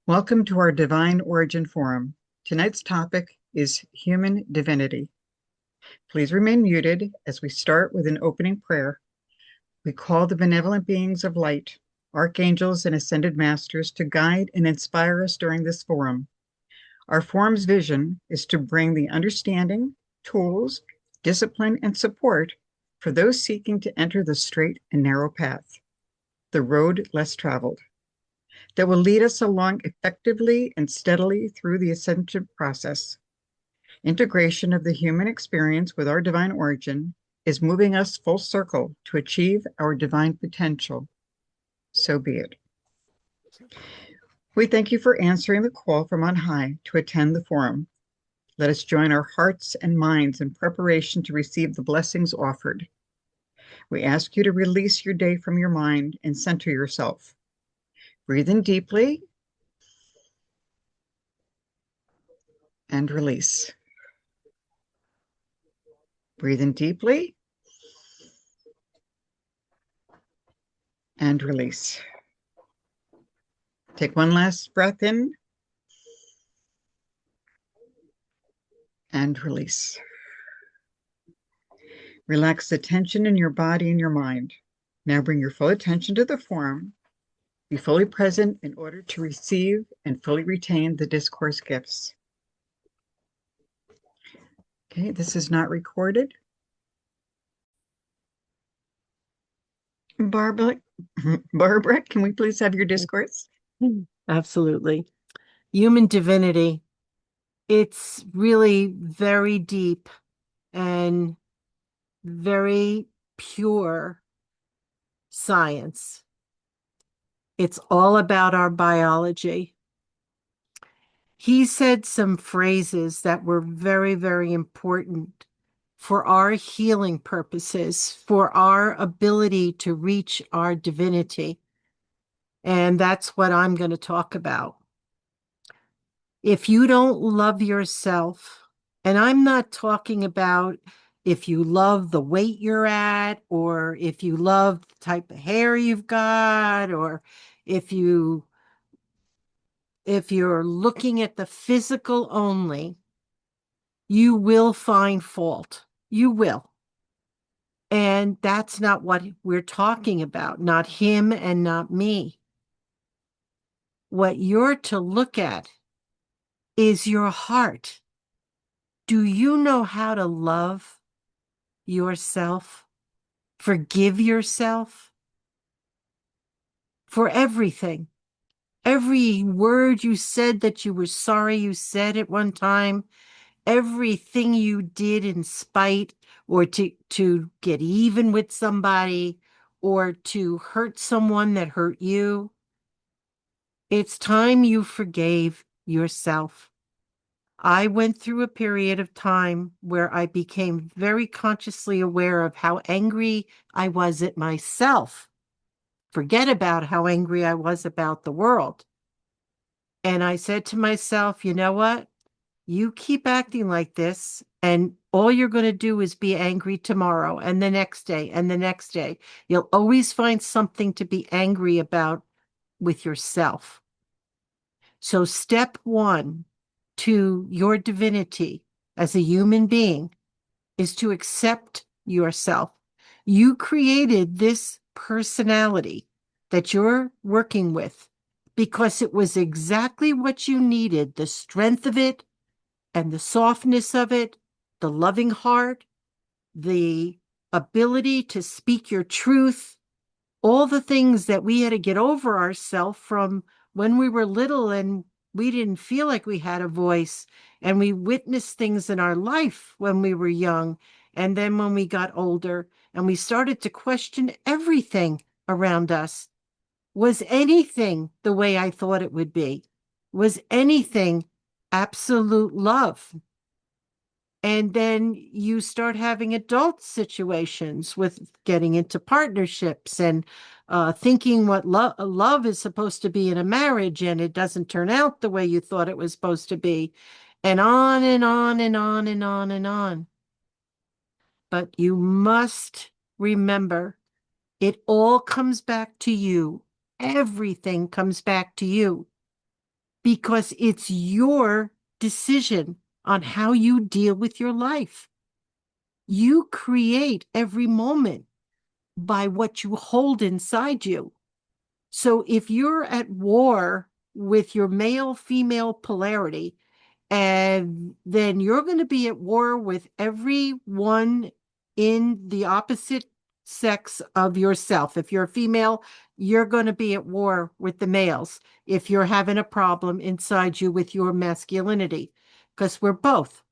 Welcome to our Divine Origin Forum. Tonight's topic is human divinity. Please remain muted as we start with an opening prayer. We call the benevolent beings of light, archangels and ascended masters, to guide and inspire us during this forum. Our forum's vision is to bring the understanding, tools, discipline, and support for those seeking to enter the straight and narrow path, the road less traveled, that will lead us along effectively and steadily through the ascension process. Integration of the human experience with our divine origin is moving us full circle to achieve our divine potential. So be it. We thank you for answering the call from on high to attend the forum. Let us join our hearts and minds in preparation to receive the blessings offered. We ask you to release your day from your mind and center yourself. Breathe in deeply and release. Breathe in deeply and release. Take one last breath in and release. Relax the tension in your body and your mind. Now bring your full attention to the forum. Be fully present in order to receive and fully retain the discourse gifts. Okay, this is not recorded. Barbara, can we please have your discourse? Absolutely. Human divinity. It's really very deep and very pure science. It's all about our biology. He said some phrases that were very, very important for our healing purposes, for our ability to reach our divinity. And that's what I'm going to talk about. If you don't love yourself, and I'm not talking about if you love the weight you're at, or if you love the type of hair you've got, or if you're looking at the physical only, you will find fault. You will. And that's not what we're talking about, not him and not me. What you're to look at is your heart. Do you know how to love yourself? Forgive yourself for everything. Every word you said that you were sorry you said at one time, everything you did in spite or to get even with somebody or to hurt someone that hurt you. It's time you forgave yourself. I went through a period of time where I became very consciously aware of how angry I was at myself. Forget about how angry I was about the world. And I said to myself, you know what? You keep acting like this, and all you're going to do is be angry tomorrow and the next day and the next day. You'll always find something to be angry about with yourself. So step one to your divinity as a human being is to accept yourself. You created this personality that you're working with because it was exactly what you needed, the strength of it and the softness of it, the loving heart, the ability to speak your truth, all the things that we had to get over ourselves from when we were little and we didn't feel like we had a voice, and we witnessed things in our life when we were young, and then when we got older and we started to question everything around us. Was anything the way I thought it would be? Was anything absolute love? And then you start having adult situations with getting into partnerships and thinking what love is supposed to be in a marriage, and it doesn't turn out the way you thought it was supposed to be, and on and on and on and on and on. But you must remember, it all comes back to you. Everything comes back to you. because it's your decision on how you deal with your life. You create every moment by what you hold inside you. So if you're at war with your male female polarity, and then you're going to be at war with everyone in the opposite sex of yourself. If you're a female, you're going to be at war with the males if you're having a problem inside you with your masculinity, because we're both.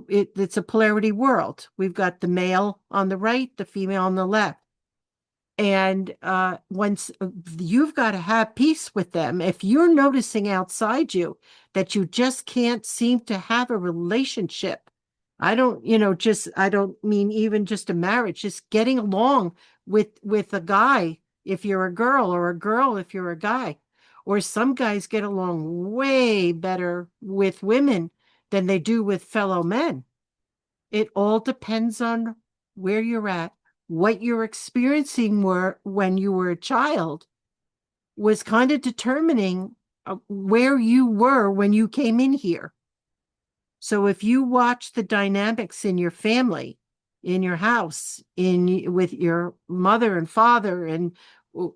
It's a polarity world. We've got the male on the right, the female on the left. And once you've got to have peace with them, if you're noticing outside you that you just can't seem to have a relationship, I don't mean even just a marriage, just getting along with a guy if you're a girl, or a girl if you're a guy, or some guys get along way better with women than they do with fellow men. It all depends on where you're at. What you're experiencing were when you were a child was kind of determining where you were when you came in here. So if you watch the dynamics in your family, in your house, in with your mother and father, and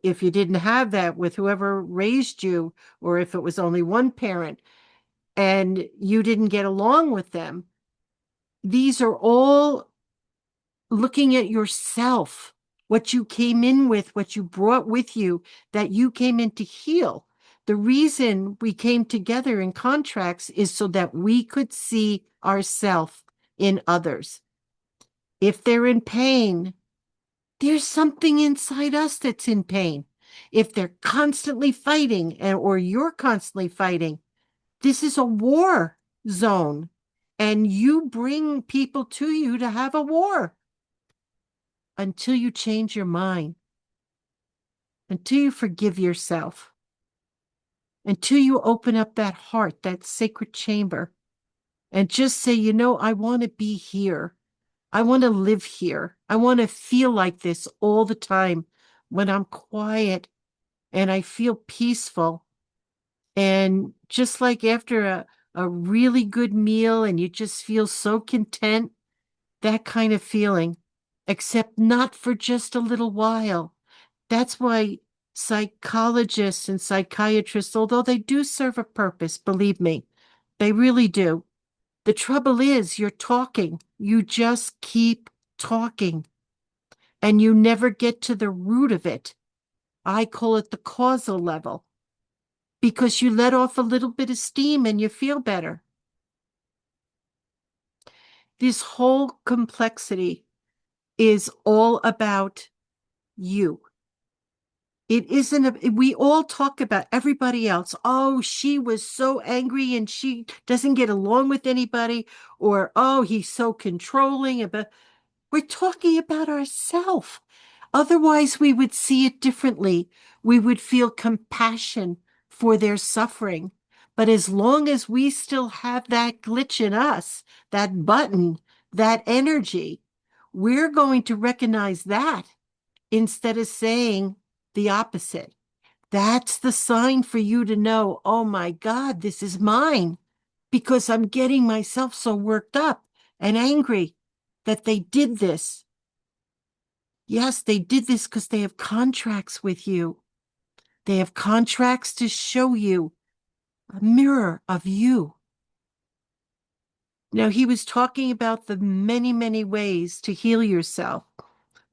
if you didn't have that with whoever raised you, or if it was only one parent and you didn't get along with them, these are all looking at yourself, what you came in with, what you brought with you, that you came in to heal. The reason we came together in contracts is so that we could see ourselves in others. If they're in pain, there's something inside us that's in pain. If they're constantly fighting, or you're constantly fighting, this is a war zone. And you bring people to you to have a war until you change your mind, until you forgive yourself, until you open up that heart, that sacred chamber, and just say, I want to be here. I want to live here. I want to feel like this all the time when I'm quiet and I feel peaceful. And just like after a really good meal and you just feel so content, that kind of feeling, except not for just a little while. That's why psychologists and psychiatrists, although they do serve a purpose, believe me, they really do. The trouble is, you're talking. You just keep talking and you never get to the root of it. I call it the causal level because you let off a little bit of steam and you feel better. This whole complexity is all about you. It isn't, we all talk about everybody else. Oh, she was so angry and she doesn't get along with anybody, or oh, he's so controlling. But we're talking about ourselves. Otherwise, we would see it differently. We would feel compassion for their suffering. But as long as we still have that glitch in us, that button, that energy, we're going to recognize that instead of saying the opposite. That's the sign for you to know, oh my God, this is mine, because I'm getting myself so worked up and angry that they did this. Yes, they did this because they have contracts with you. They have contracts to show you a mirror of you. Now, he was talking about the many, many ways to heal yourself.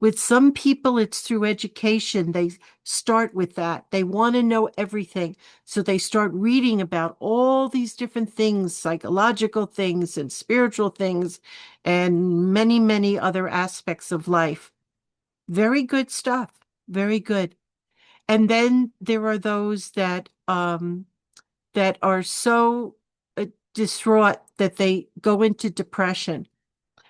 With some people, it's through education. They start with that. They want to know everything. So they start reading about all these different things, psychological things and spiritual things, and many, many other aspects of life. Very good stuff. Very good. And then there are those that are so distraught that they go into depression.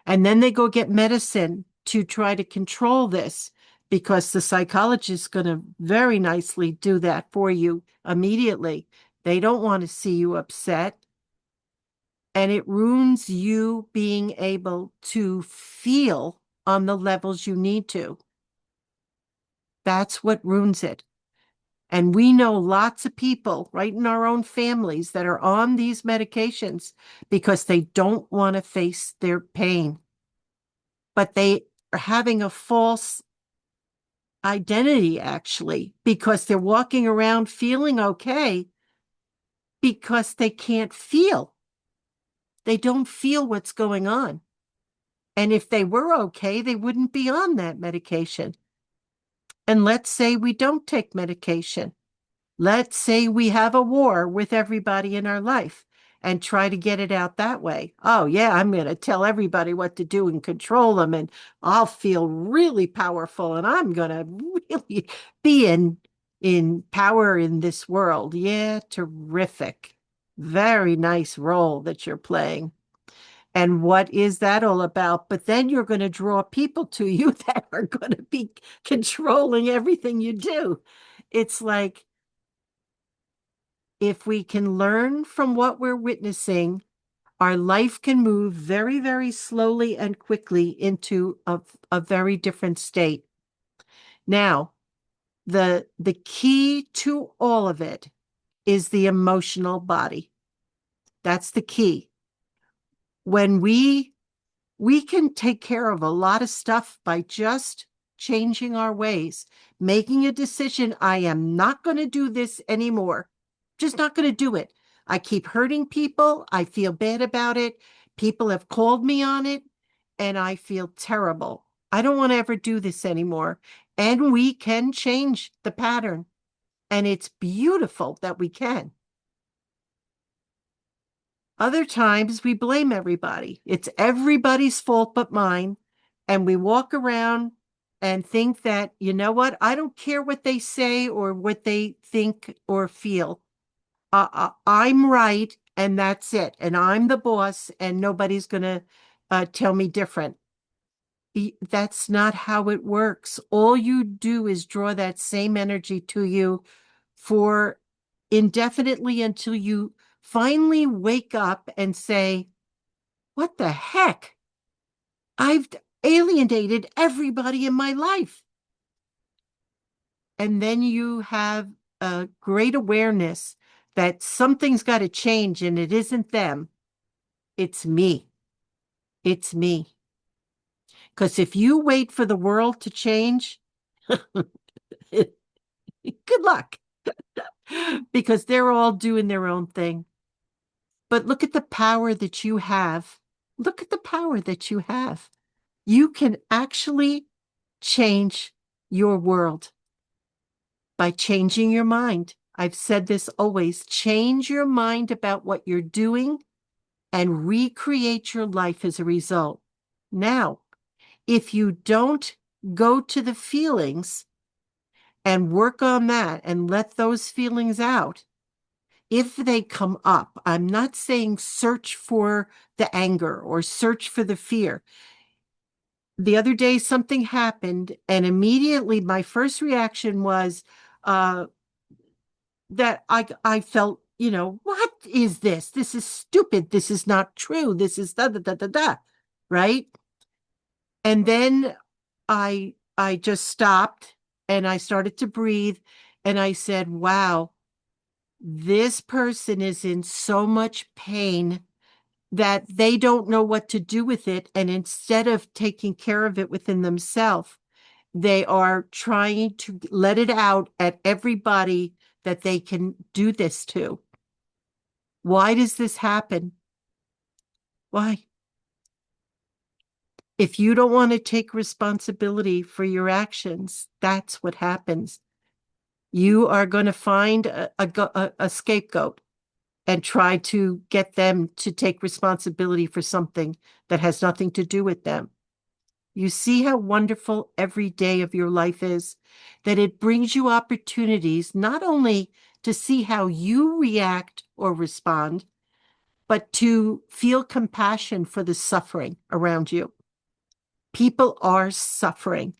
And then they go get medicine to try to control this, because the psychologist is going to very nicely do that for you immediately. They don't want to see you upset. And it ruins you being able to feel on the levels you need to. That's what ruins it. And we know lots of people right in our own families that are on these medications because they don't want to face their pain, but they are having a false identity actually because they're walking around feeling okay because they can't feel. They don't feel what's going on. And if they were okay, they wouldn't be on that medication. And let's say we don't take medication. Let's say we have a war with everybody in our life and try to get it out that way. Oh, yeah, I'm going to tell everybody what to do and control them, and I'll feel really powerful and I'm going to really be in power in this world. Yeah, terrific. Very nice role that you're playing. And what is that all about? But then you're going to draw people to you that are going to be controlling everything you do. It's like, if we can learn from what we're witnessing, our life can move very, very slowly and quickly into a very different state. Now, the key to all of it is the emotional body. That's the key. When we can take care of a lot of stuff by just changing our ways, making a decision. I am not going to do this anymore. Just not going to do it. I keep hurting people. I feel bad about it. People have called me on it, and I feel terrible. I don't want to ever do this anymore. And we can change the pattern. And it's beautiful that we can. Other times we blame everybody. It's everybody's fault but mine. And we walk around and think that, you know what? I don't care what they say or what they think or feel. I'm right, and that's it. And I'm the boss, and nobody's going to tell me different. That's not how it works. All you do is draw that same energy to you for indefinitely until you finally wake up and say, what the heck? I've alienated everybody in my life. And then you have a great awareness that something's got to change, and it isn't them. It's me. It's me. Because if you wait for the world to change, good luck, because they're all doing their own thing. But look at the power that you have. Look at the power that you have. You can actually change your world by changing your mind. I've said this always, change your mind about what you're doing and recreate your life as a result. Now, if you don't go to the feelings and work on that and let those feelings out, if they come up, I'm not saying search for the anger or search for the fear. The other day, something happened, and immediately my first reaction was uh, that I felt, what is this? This is stupid. This is not true. This is da da da da da, right? And then I just stopped and I started to breathe, and I said, wow, this person is in so much pain that they don't know what to do with it. And instead of taking care of it within themselves, they are trying to let it out at everybody that they can do this to. Why does this happen? Why? If you don't want to take responsibility for your actions, that's what happens. You are going to find a scapegoat and try to get them to take responsibility for something that has nothing to do with them. You see how wonderful every day of your life is, that it brings you opportunities not only to see how you react or respond, but to feel compassion for the suffering around you. People are suffering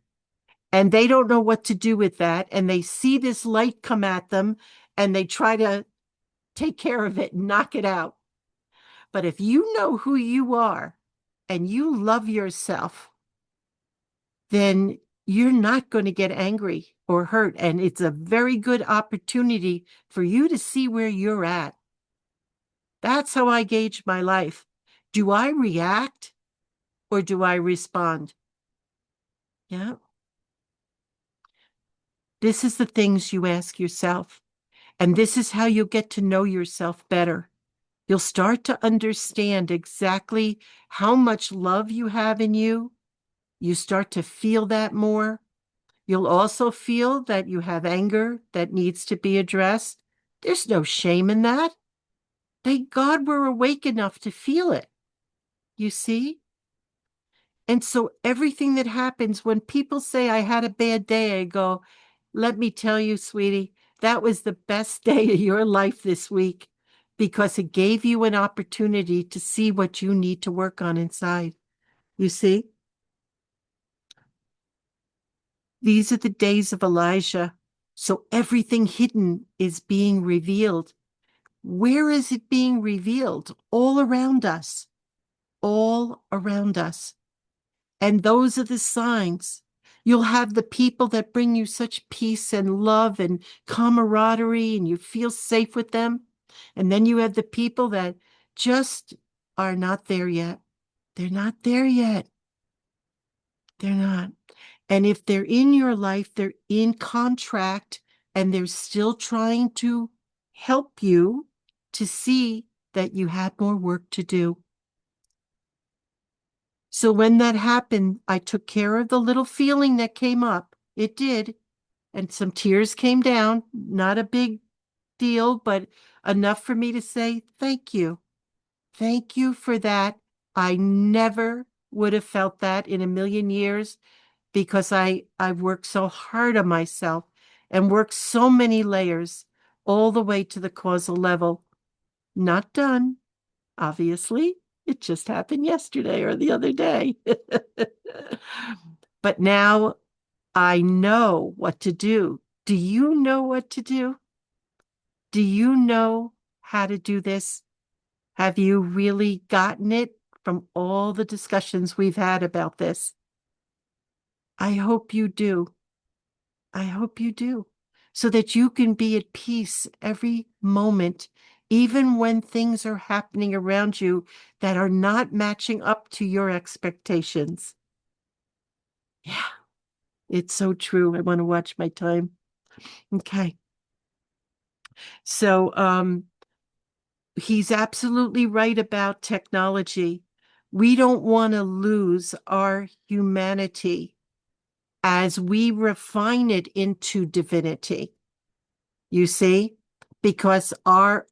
and they don't know what to do with that. And they see this light come at them and they try to take care of it and knock it out. But if you know who you are and you love yourself, then you're not going to get angry or hurt. And it's a very good opportunity for you to see where you're at. That's how I gauge my life. Do I react or do I respond? Yeah. This is the things you ask yourself. And this is how you'll get to know yourself better. You'll start to understand exactly how much love you have in you. You start to feel that more. You'll also feel that you have anger that needs to be addressed. There's no shame in that. Thank God we're awake enough to feel it. You see? And so everything that happens when people say, I had a bad day, I go, let me tell you, sweetie, that was the best day of your life this week because it gave you an opportunity to see what you need to work on inside. You see? These are the days of Elijah. So everything hidden is being revealed. Where is it being revealed? All around us. All around us. And those are the signs. You'll have the people that bring you such peace and love and camaraderie, and you feel safe with them. And then you have the people that just are not there yet. They're not there yet. They're not. And if they're in your life, they're in contract and they're still trying to help you to see that you have more work to do. So when that happened, I took care of the little feeling that came up. It did. And some tears came down. Not a big deal, but enough for me to say, thank you. Thank you for that. I never would have felt that in a million years because I've worked so hard on myself and worked so many layers all the way to the causal level. Not done, obviously. It just happened yesterday or the other day. But now I know what to do. Do you know what to do? Do you know how to do this? Have you really gotten it from all the discussions we've had about this? I hope you do. I hope you do, so that you can be at peace every moment, even when things are happening around you that are not matching up to your expectations. Yeah, it's so true. I want to watch my time. Okay. So, he's absolutely right about technology. We don't want to lose our humanity as we refine it into divinity. You see, because our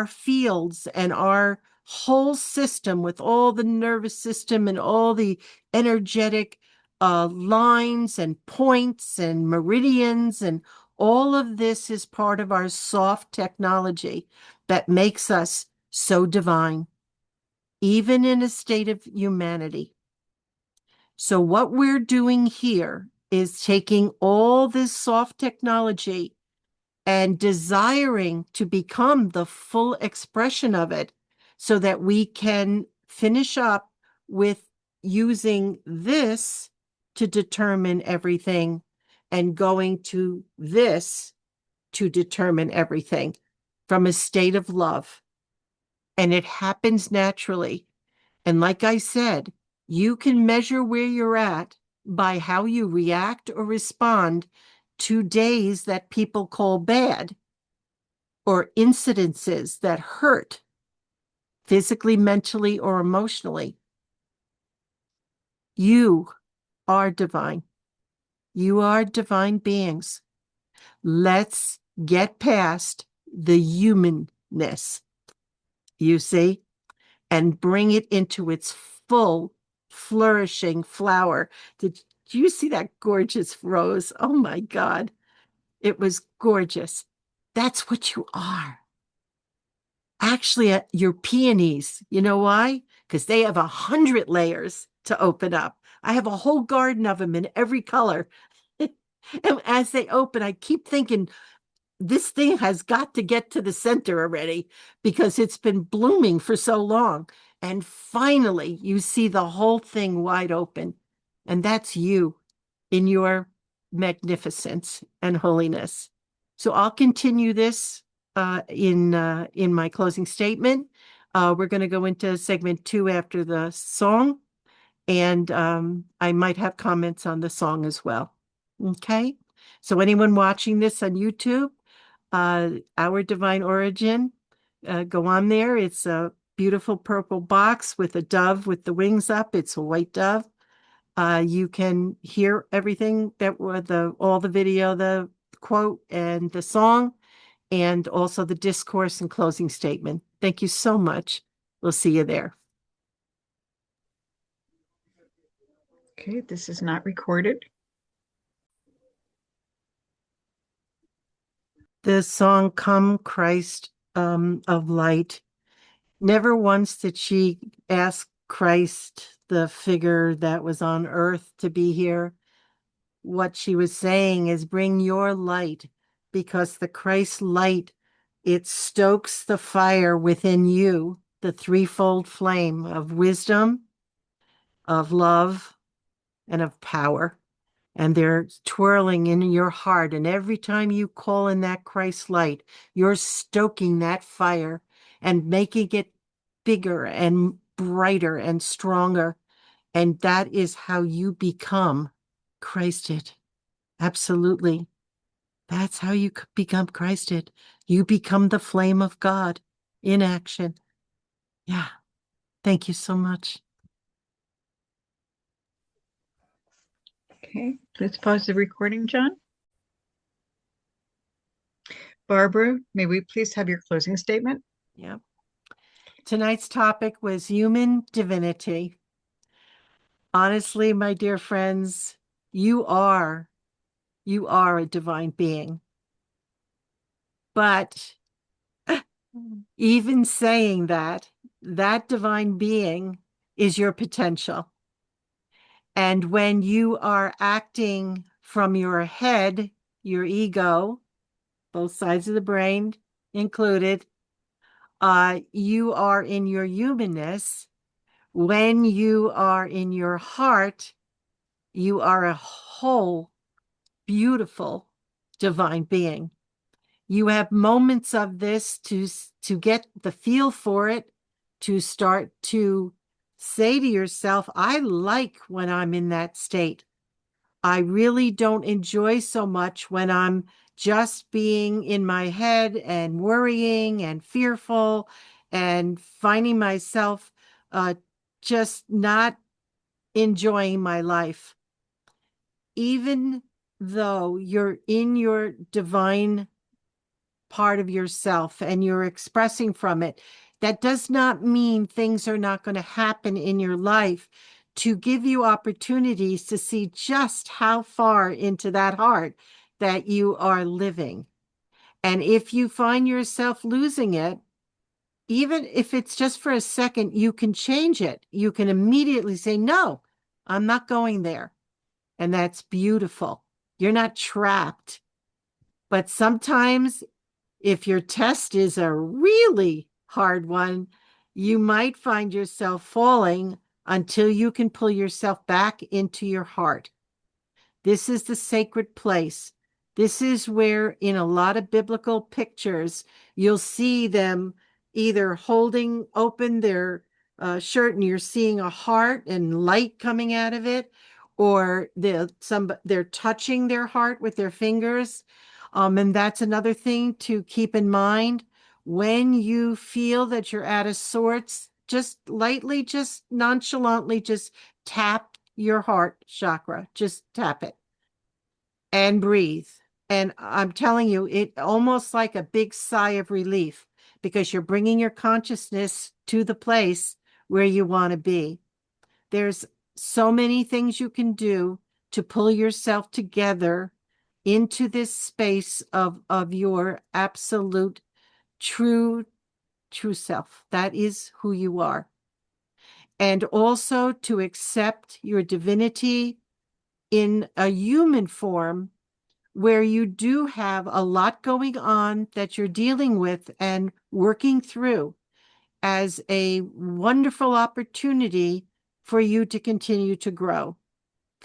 fields and our whole system with all the nervous system and all the energetic lines and points and meridians and all of this is part of our soft technology that makes us so divine, even in a state of humanity. So what we're doing here is taking all this soft technology and desiring to become the full expression of it so that we can finish up with using this to determine everything and going to this to determine everything from a state of love. And it happens naturally. And like I said, you can measure where you're at by how you react or respond to days that people call bad or incidences that hurt physically, mentally, or emotionally. You are divine. You are divine beings. Let's get past the humanness, you see, and bring it into its full, flourishing flower. Did you see that gorgeous rose? Oh my God. It was gorgeous. That's what you are. Actually, your peonies. You know why? Because they have 100 layers to open up. I have a whole garden of them in every color. And as they open, I keep thinking, this thing has got to get to the center already because it's been blooming for so long. And finally, you see the whole thing wide open. And that's you. in your magnificence and holiness. So I'll continue this in my closing statement. We're going to go into segment 2 after the song, and I might have comments on the song as well. Okay. So anyone watching this on YouTube, Our Divine Origin, go on there. It's a beautiful purple box with a dove with the wings up. It's a white dove. You can hear everything that were all the video, the quote and the song, and also the discourse and closing statement. Thank you so much. We'll see you there. Okay, this is not recorded. The song Come Christ of Light. Never once did she ask Christ, the figure that was on earth, to be here. What she was saying is bring your light, because the Christ light, it stokes the fire within you, the threefold flame of wisdom, of love, and of power. And they're twirling in your heart. And every time you call in that Christ light, you're stoking that fire and making it bigger and brighter and stronger. And that is how you become Christed. Absolutely. That's how you become Christed. You become the flame of God in action. Yeah. Thank you so much. Okay, let's pause the recording, John. Barbara, may we please have your closing statement? Yeah. Tonight's topic was human divinity. Honestly, my dear friends, you are a divine being. But even saying that, that divine being is your potential. And when you are acting from your head, your ego, both sides of the brain included, you are in your humanness. When you are in your heart, you are a whole, beautiful, divine being. You have moments of this to get the feel for it, to start to say to yourself, I like when I'm in that state. I really don't enjoy so much when I'm just being in my head and worrying and fearful and finding myself just not enjoying my life. Even though you're in your divine part of yourself and you're expressing from it, that does not mean things are not going to happen in your life to give you opportunities to see just how far into that heart that you are living. And if you find yourself losing it, even if it's just for a second, you can change it. You can immediately say, no, I'm not going there. And that's beautiful. You're not trapped. But sometimes if your test is a really hard one, you might find yourself falling until you can pull yourself back into your heart. This is the sacred place. This is where, in a lot of biblical pictures, you'll see them either holding open their shirt and you're seeing a heart and light coming out of it, or they're touching their heart with their fingers. And that's another thing to keep in mind. When you feel that you're out of sorts, just lightly, just nonchalantly, just tap your heart chakra. Just tap it and breathe. And I'm telling you, it almost like a big sigh of relief because you're bringing your consciousness to the place where you want to be. There's so many things you can do to pull yourself together into this space of your absolute true self. That is who you are. And also to accept your divinity in a human form where you do have a lot going on that you're dealing with and working through as a wonderful opportunity for you to continue to grow.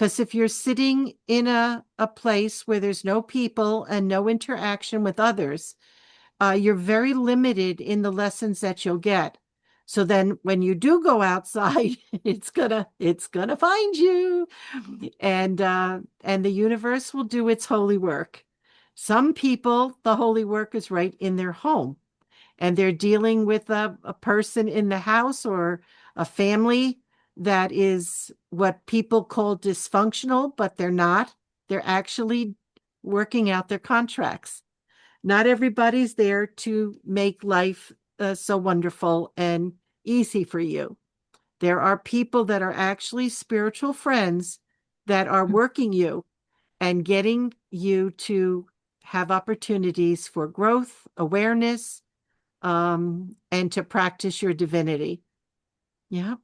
Because if you're sitting in a place where there's no people and no interaction with others, you're very limited in the lessons that you'll get. So then when you do go outside, it's gonna find you. And the universe will do its holy work. Some people, the holy work is right in their home, and they're dealing with a person in the house or a family that is what people call dysfunctional, but they're not. They're actually working out their contracts. Not everybody's there to make life so wonderful and easy for you. There are people that are actually spiritual friends that are working you and getting you to have opportunities for growth, awareness, and to practice your divinity. Yeah,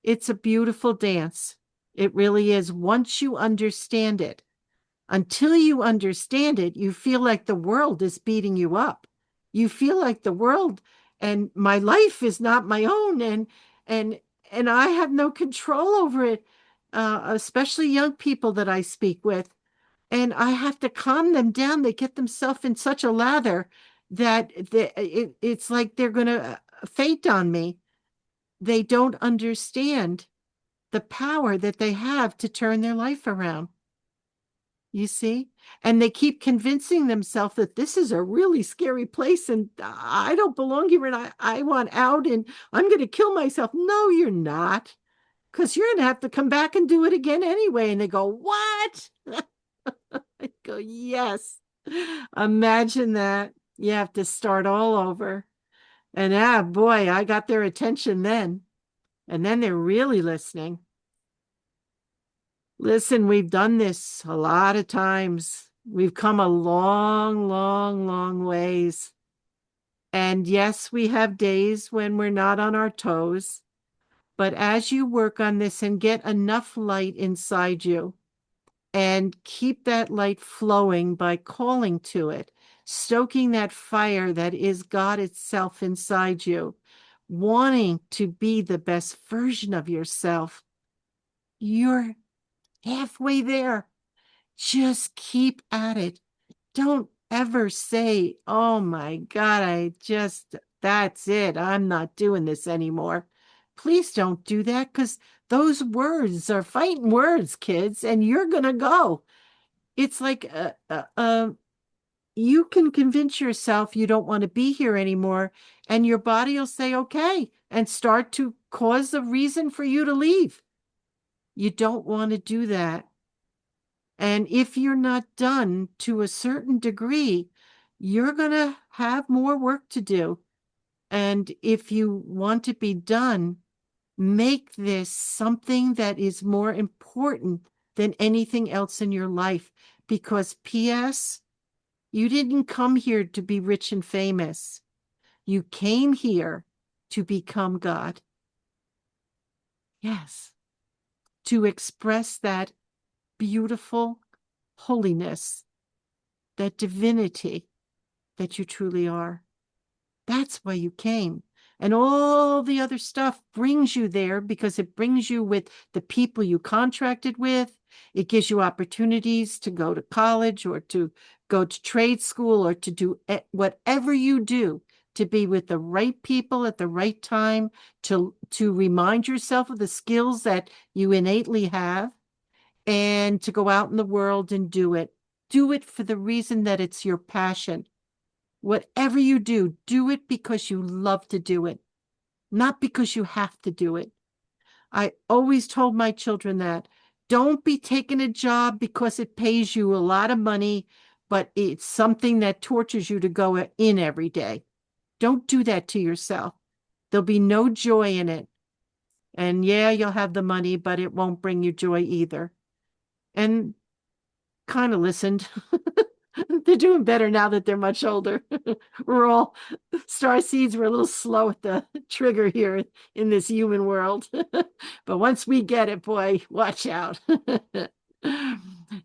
it's a beautiful dance. It really is. Once you understand it, until you understand it, you feel like the world is beating you up. You feel like the world and my life is not my own, and and I have no control over it. Especially young people that I speak with, and I have to calm them down. They get themselves in such a lather that it's like they're going to faint on me. They don't understand the power that they have to turn their life around. You see? And they keep convincing themselves that this is a really scary place and I don't belong here and I want out and I'm going to kill myself. No, you're not. Because you're going to have to come back and do it again anyway. And they go, what? I go, yes. Imagine that. You have to start all over. And boy, I got their attention then. And then they're really listening. Listen, we've done this a lot of times. We've come a long, long, long ways. And yes, we have days when we're not on our toes. But as you work on this and get enough light inside you and keep that light flowing by calling to it, stoking that fire that is God itself inside you, wanting to be the best version of yourself, you're halfway there. Just keep at it. Don't ever say, oh my God, that's it. I'm not doing this anymore. Please don't do that because those words are fighting words, kids, and you're going to go. It's like you can convince yourself you don't want to be here anymore, and your body will say, okay, and start to cause a reason for you to leave. You don't want to do that. And if you're not done to a certain degree, you're going to have more work to do. And if you want to be done, make this something that is more important than anything else in your life. Because, P.S., you didn't come here to be rich and famous. You came here to become God. Yes, to express that beautiful holiness, that divinity that you truly are. That's why you came. And all the other stuff brings you there because it brings you with the people you contracted with. It gives you opportunities to go to college or to go to trade school or to do whatever you do to be with the right people at the right time, to remind yourself of the skills that you innately have, and to go out in the world and do it. Do it for the reason that it's your passion. Whatever you do it because you love to do it, not because you have to do it. I always told my children that. Don't be taking a job because it pays you a lot of money, but it's something that tortures you to go in every day. Don't do that to yourself. There'll be no joy in it. And yeah, you'll have the money, but it won't bring you joy either. And kind of listened. They're doing better now that they're much older. We're all star seeds were a little slow at the trigger here in this human world. But once we get it, boy, watch out.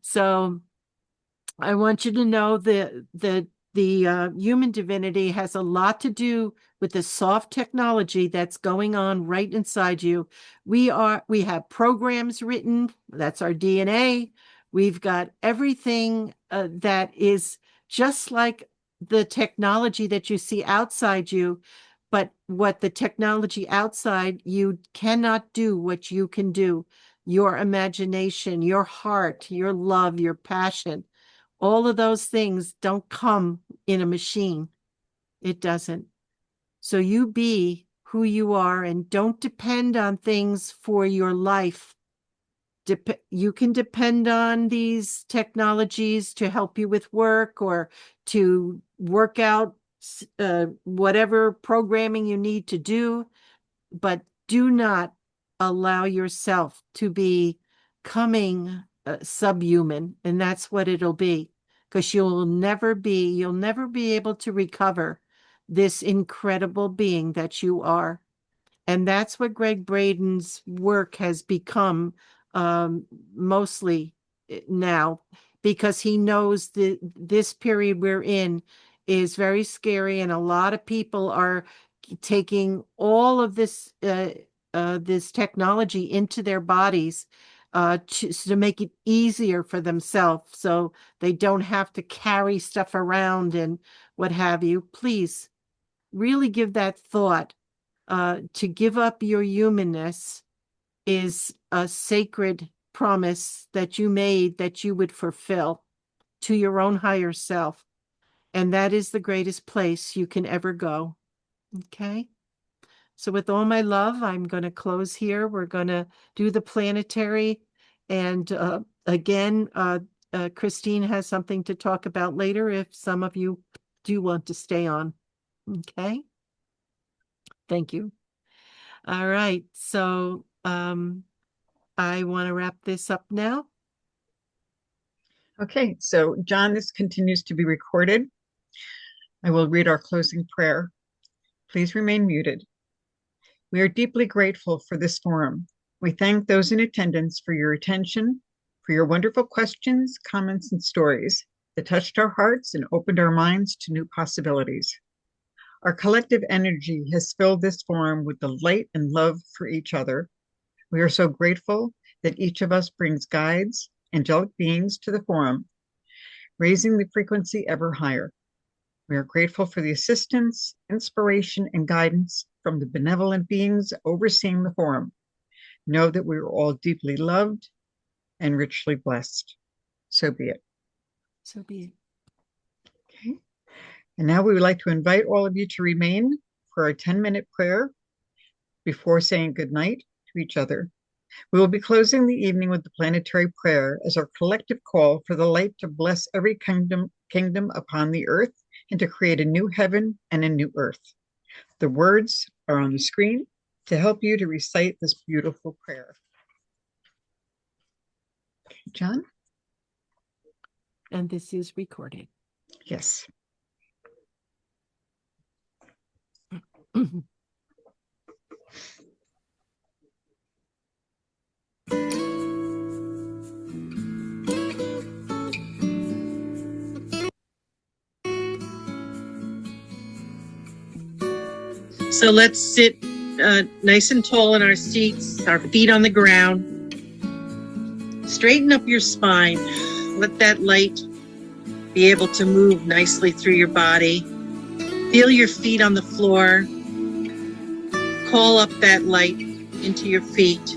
So I want you to know the The human divinity has a lot to do with the soft technology that's going on right inside you. We have programs written, that's our DNA. We've got everything that is just like the technology that you see outside you, but what the technology outside you cannot do, what you can do. Your imagination, your heart, your love, your passion, all of those things don't come in a machine. It doesn't. So you be who you are and don't depend on things for your life. You can depend on these technologies to help you with work or to work out whatever programming you need to do, but do not allow yourself to be becoming subhuman, and that's what it'll be, because you'll never be able to recover this incredible being that you are. And that's what Greg Braden's work has become, mostly now, because he knows that this period we're in is very scary, and a lot of people are taking all of this technology into their bodies to make it easier for themselves, so they don't have to carry stuff around and what have you. Please really give that thought. To give up your humanness is a sacred promise that you made that you would fulfill to your own higher self. And that is the greatest place you can ever go. Okay? So, with all my love, I'm going to close here. We're going to do the planetary. And again, Christine has something to talk about later if some of you do want to stay on. Okay? Thank you. All right. So I want to wrap this up now. Okay, so John, this continues to be recorded. I will read our closing prayer. Please remain muted. We are deeply grateful for this forum. We thank those in attendance for your attention, for your wonderful questions, comments, and stories that touched our hearts and opened our minds to new possibilities. Our collective energy has filled this forum with the light and love for each other. We are so grateful that each of us brings guides, angelic beings to the forum, raising the frequency ever higher. We are grateful for the assistance, inspiration, and guidance from the benevolent beings overseeing the forum. Know that we are all deeply loved and richly blessed. So be it. So be it. Okay. And now we would like to invite all of you to remain for our 10-minute prayer before saying goodnight to each other. We will be closing the evening with the planetary prayer as our collective call for the light to bless every kingdom upon the earth and to create a new heaven and a new earth. The words are on the screen to help you to recite this beautiful prayer. Okay, John? And this is recorded. Yes. So let's sit nice and tall in our seats, our feet on the ground. Straighten up your spine. Let that light be able to move nicely through your body. Feel your feet on the floor. Call up that light into your feet,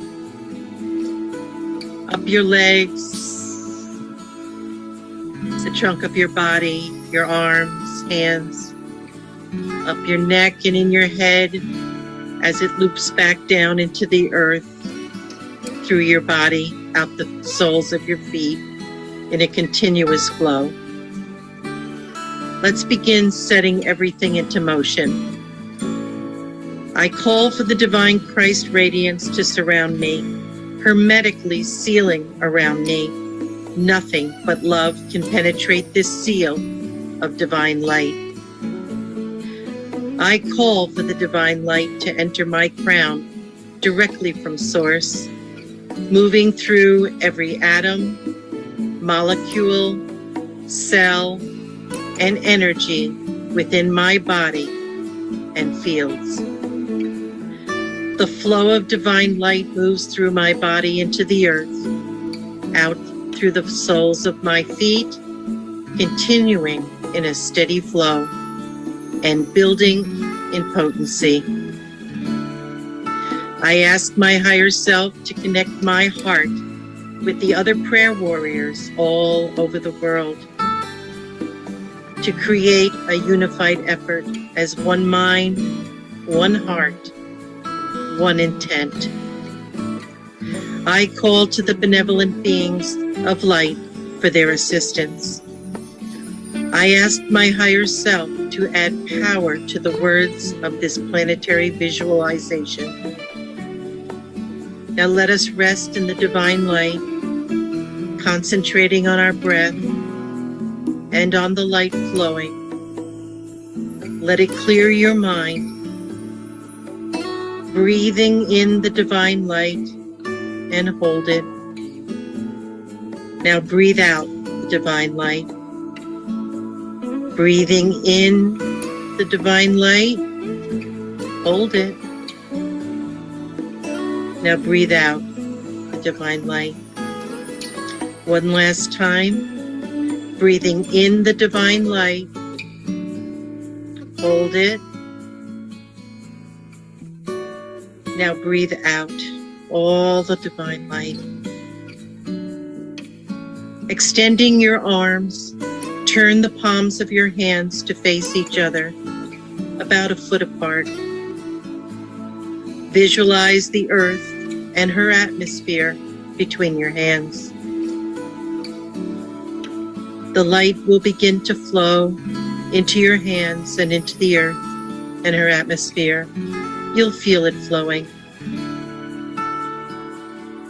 up your legs, the trunk of your body, your arms, hands, up your neck and in your head as it loops back down into the earth, through your body, out the soles of your feet in a continuous flow. Let's begin setting everything into motion. I call for the divine Christ radiance to surround me, hermetically sealing around me. Nothing but love can penetrate this seal of divine light. I call for the divine light to enter my crown directly from source, moving through every atom, molecule, cell, and energy within my body and fields. The flow of divine light moves through my body into the earth, out through the soles of my feet, continuing in a steady flow and building in potency. I ask my higher self to connect my heart with the other prayer warriors all over the world, to create a unified effort as one mind, one heart, one intent. I call to the benevolent beings of light for their assistance. I ask my higher self to add power to the words of this planetary visualization. Now let us rest in the divine light, concentrating on our breath and on the light flowing. Let it clear your mind, breathing in the divine light and hold it. Now breathe out the divine light. Breathing in the divine light, hold it. Now breathe out the divine light. One last time, breathing in the divine light, hold it. Now breathe out all the divine light. Extending your arms, turn the palms of your hands to face each other, about a foot apart. Visualize the earth and her atmosphere between your hands. The light will begin to flow into your hands and into the earth and her atmosphere. You'll feel it flowing.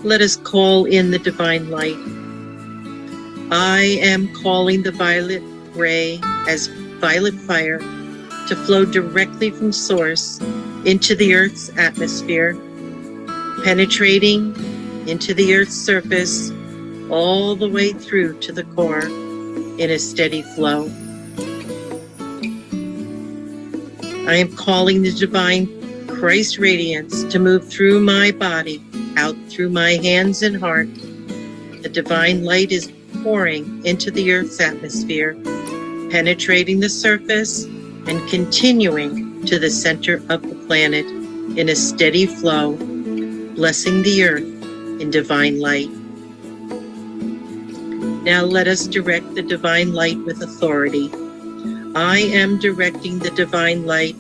Let us call in the divine light. I am calling the violet ray as violet fire to flow directly from source into the earth's atmosphere, penetrating into the earth's surface all the way through to the core in a steady flow. I am calling the divine Christ radiance to move through my body, out through my hands and heart. The divine light is pouring into the earth's atmosphere, penetrating the surface and continuing to the center of the planet in a steady flow, blessing the earth in divine light. Now let us direct the divine light with authority. I am directing the divine light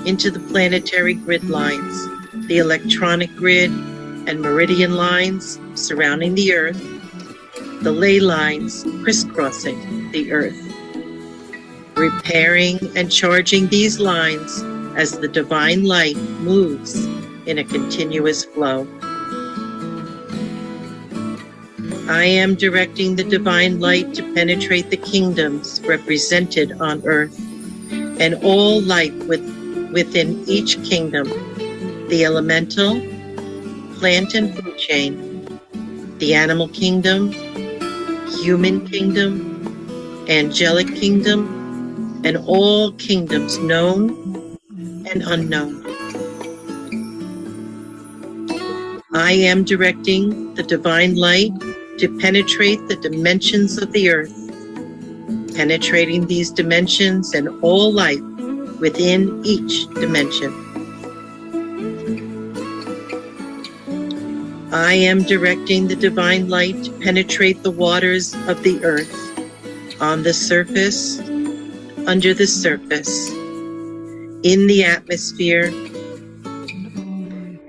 into the planetary grid lines, the electronic grid and meridian lines surrounding the earth, the ley lines crisscrossing the earth, repairing and charging these lines as the divine light moves in a continuous flow. I am directing the divine light to penetrate the kingdoms represented on earth and all life within each kingdom, the elemental, plant and food chain, the animal kingdom, human kingdom, angelic kingdom, and all kingdoms known and unknown. I am directing the divine light to penetrate the dimensions of the earth, penetrating these dimensions and all life within each dimension. I am directing the divine light to penetrate the waters of the earth, on the surface, under the surface, in the atmosphere,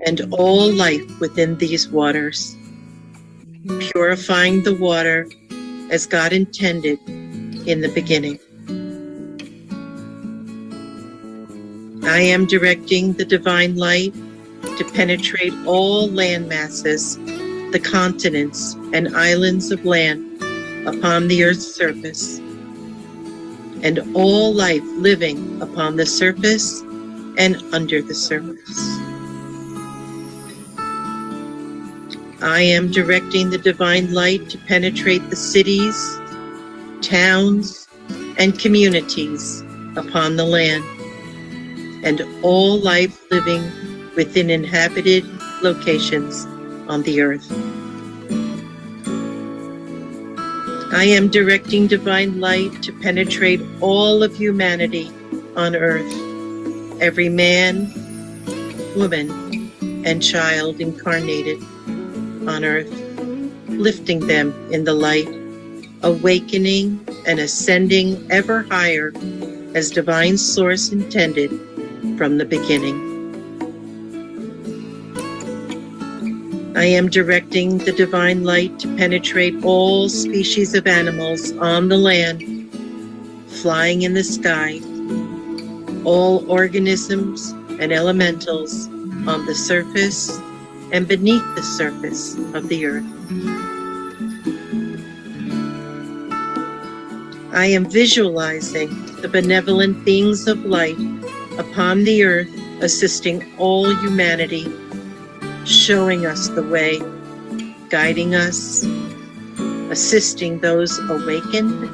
and all life within these waters, purifying the water as God intended in the beginning. I am directing the divine light to penetrate all land masses, the continents and islands of land upon the earth's surface, and all life living upon the surface and under the surface. I am directing the divine light to penetrate the cities, towns, and communities upon the land, and all life living within inhabited locations on the earth. I am directing divine light to penetrate all of humanity on earth, every man, woman, and child incarnated on earth, lifting them in the light, awakening and ascending ever higher as divine source intended from the beginning. I am directing the divine light to penetrate all species of animals on the land, flying in the sky, all organisms and elementals on the surface and beneath the surface of the earth. I am visualizing the benevolent beings of light upon the earth, assisting all humanity, showing us the way, guiding us, assisting those awakened,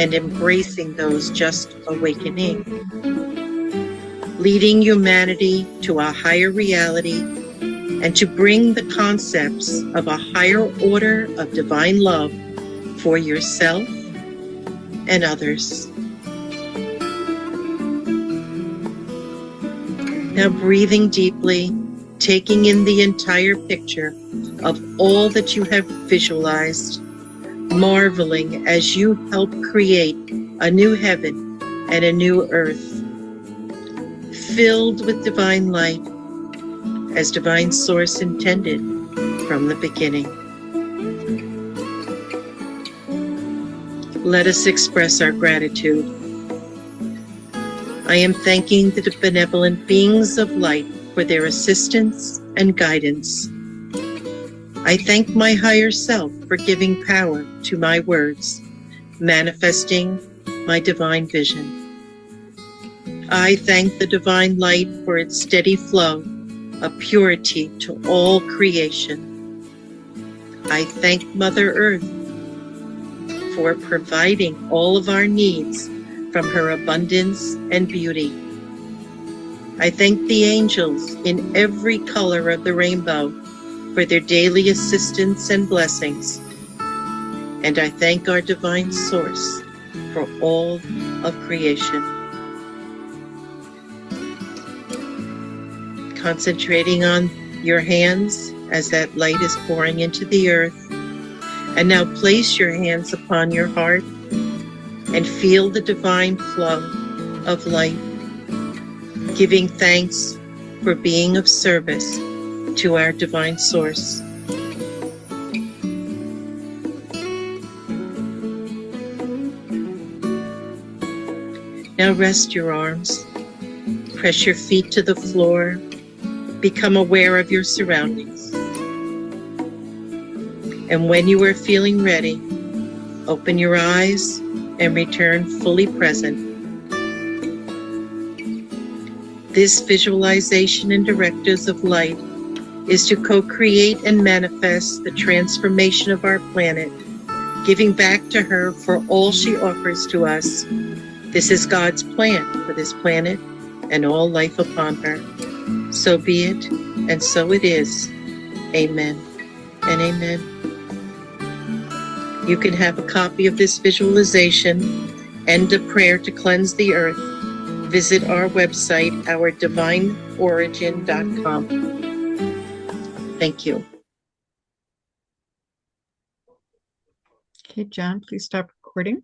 and embracing those just awakening, leading humanity to a higher reality and to bring the concepts of a higher order of divine love for yourself and others. Now breathing deeply, taking in the entire picture of all that you have visualized, marveling as you help create a new heaven and a new earth, filled with divine light as divine source intended from the beginning. Let us express our gratitude. I am thanking the benevolent beings of light for their assistance and guidance. I thank my higher self for giving power to my words, manifesting my divine vision. I thank the divine light for its steady flow of purity to all creation. I thank Mother Earth for providing all of our needs from her abundance and beauty. I thank the angels in every color of the rainbow for their daily assistance and blessings. And I thank our divine source for all of creation. Concentrating on your hands as that light is pouring into the earth. And now place your hands upon your heart and feel the divine flow of light, giving thanks for being of service to our divine source. Now rest your arms, press your feet to the floor, become aware of your surroundings. And when you are feeling ready, open your eyes and return fully present. This visualization and directives of light is to co-create and manifest the transformation of our planet, giving back to her for all she offers to us. This is God's plan for this planet and all life upon her. So be it, and so it is. Amen and amen. You can have a copy of this visualization and a prayer to cleanse the earth. Visit our website, ourdivineorigin.com. Thank you. Okay, John, please stop recording.